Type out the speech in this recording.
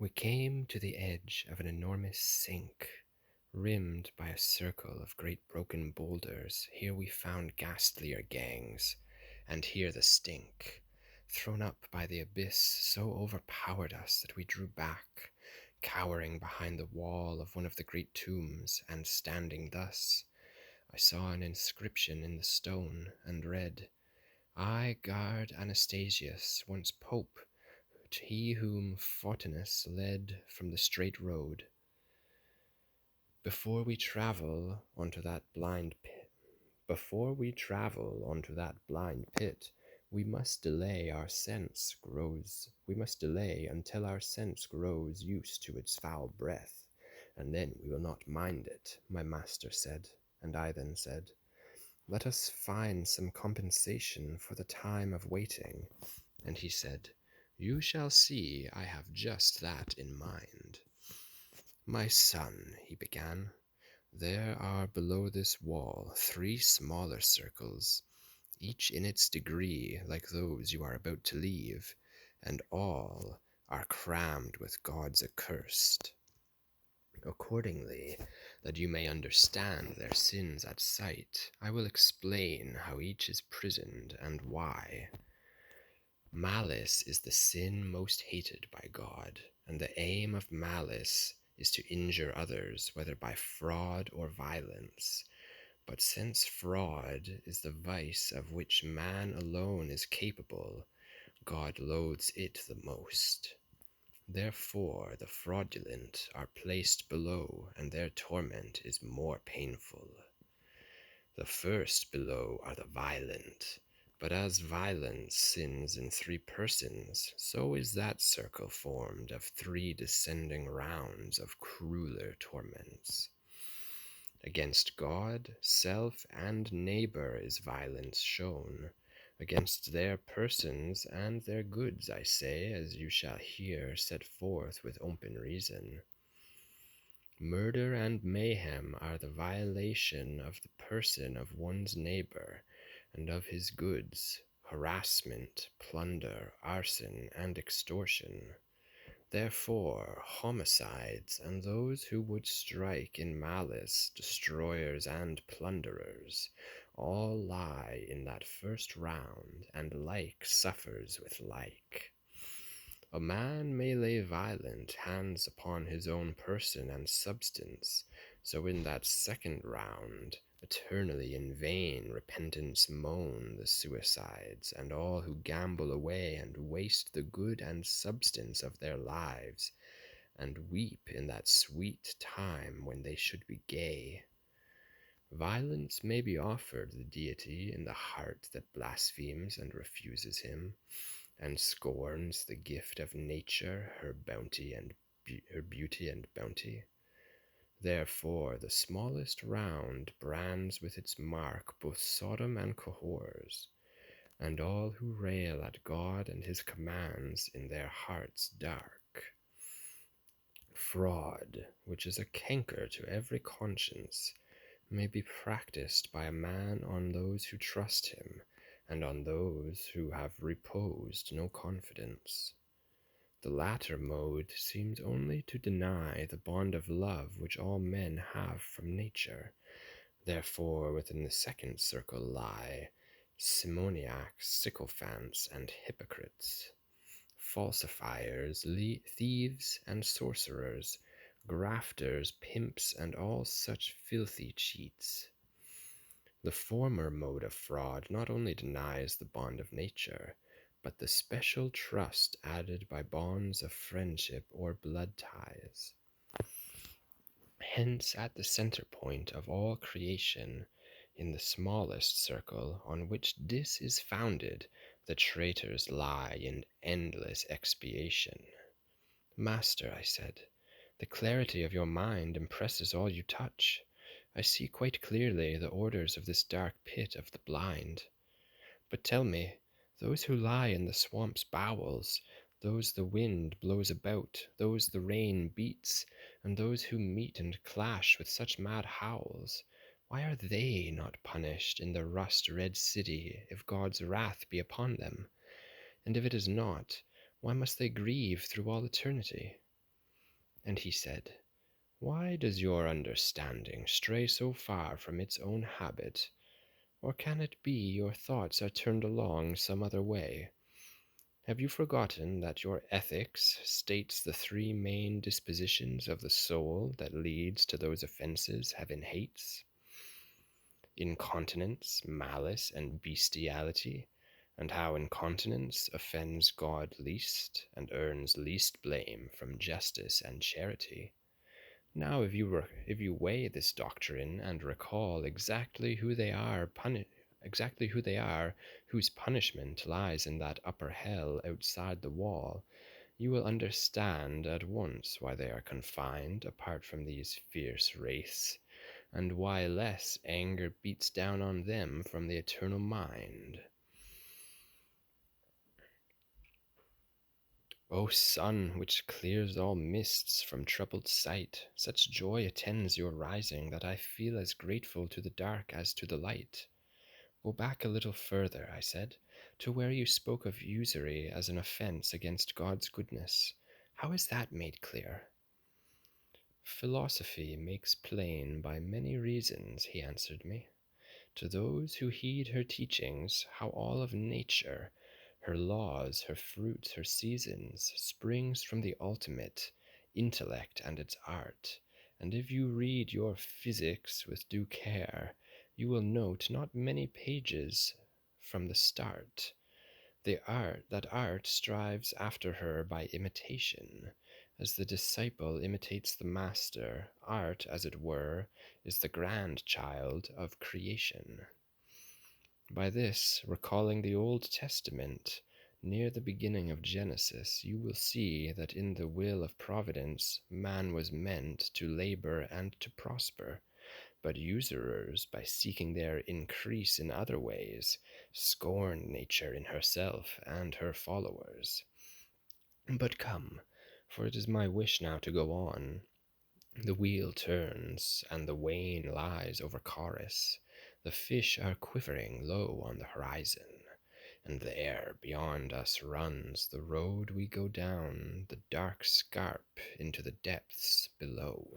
We came to the edge of an enormous sink, rimmed by a circle of great broken boulders. Here we found ghastlier gangs, and here the stink, thrown up by the abyss, so overpowered us that we drew back, cowering behind the wall of one of the great tombs, and standing thus, I saw an inscription in the stone, and read, I guard Anastasius, once Pope, he whom Fortunus led from the straight road. Before we travel onto that blind pit, we must delay until our sense grows used to its foul breath, and then we will not mind it, my master said. And I then said, let us find some compensation for the time of waiting. And he said, you shall see I have just that in mind. My son, he began, there are below this wall 3 smaller circles, each in its degree like those you are about to leave, and all are crammed with gods accursed. Accordingly, that you may understand their sins at sight, I will explain how each is prisoned and why. Malice is the sin most hated by God, and the aim of malice is to injure others, whether by fraud or violence. But since fraud is the vice of which man alone is capable, God loathes it the most. Therefore the fraudulent are placed below, and their torment is more painful. The first below are the violent, but as violence sins in 3 persons, so is that circle formed of 3 descending rounds of crueler torments. Against God, self, and neighbor is violence shown. Against their persons and their goods, I say, as you shall hear set forth with open reason. Murder and mayhem are the violation of the person of one's neighbor and of his goods, harassment, plunder, arson, and extortion. Therefore, homicides and those who would strike in malice, destroyers and plunderers, all lie in that first round, and like suffers with like. A man may lay violent hands upon his own person and substance, so in that second round, eternally in vain repentance moan the suicides, and all who gamble away and waste the good and substance of their lives, and weep in that sweet time when they should be gay. Violence may be offered the deity in the heart that blasphemes and refuses him, and scorns the gift of nature, her beauty and bounty. Therefore the smallest round brands with its mark both Sodom and cohors, and all who rail at God and his commands in their hearts dark. Fraud, which is a canker to every conscience, may be practiced by a man on those who trust him, and on those who have reposed no confidence. The latter mode seems only to deny the bond of love which all men have from nature. Therefore within the second circle lie simoniacs, sycophants, and hypocrites, falsifiers, thieves, and sorcerers, grafters, pimps, and all such filthy cheats. The former mode of fraud not only denies the bond of nature, but the special trust added by bonds of friendship or blood ties. Hence, at the center point of all creation, in the smallest circle on which this is founded, the traitors lie in endless expiation. Master, I said, the clarity of your mind impresses all you touch. I see quite clearly the orders of this dark pit of the blind. But tell me, those who lie in the swamp's bowels, those the wind blows about, those the rain beats, and those who meet and clash with such mad howls, why are they not punished in the rust-red city if God's wrath be upon them? And if it is not, why must they grieve through all eternity? And he said, "Why does your understanding stray so far from its own habit? Or can it be your thoughts are turned along some other way? Have you forgotten that your ethics states the three main dispositions of the soul that leads to those offenses heaven hates? Incontinence, malice, and bestiality, and how incontinence offends God least, and earns least blame from justice and charity. Now, if you weigh this doctrine and recall exactly who they are, whose punishment lies in that upper hell outside the wall, you will understand at once why they are confined apart from these fierce wraiths, and why less anger beats down on them from the eternal mind. O sun, which clears all mists from troubled sight, such joy attends your rising that I feel as grateful to the dark as to the light. Go back a little further, I said, to where you spoke of usury as an offense against God's goodness. How is that made clear? Philosophy makes plain by many reasons, he answered me, to those who heed her teachings, how all of nature, her laws, her fruits, her seasons, springs from the ultimate intellect and its art. And if you read your physics with due care, you will note not many pages from the start that art strives after her by imitation. As the disciple imitates the master, art, as it were, is the grandchild of creation. By this, recalling the Old Testament, near the beginning of Genesis, you will see that in the will of Providence, man was meant to labor and to prosper, but usurers, by seeking their increase in other ways, scorn nature in herself and her followers. But come, for it is my wish now to go on. The wheel turns, and the wain lies over Charis. The fish are quivering low on the horizon, and there beyond us runs the road we go down, the dark scarp into the depths below.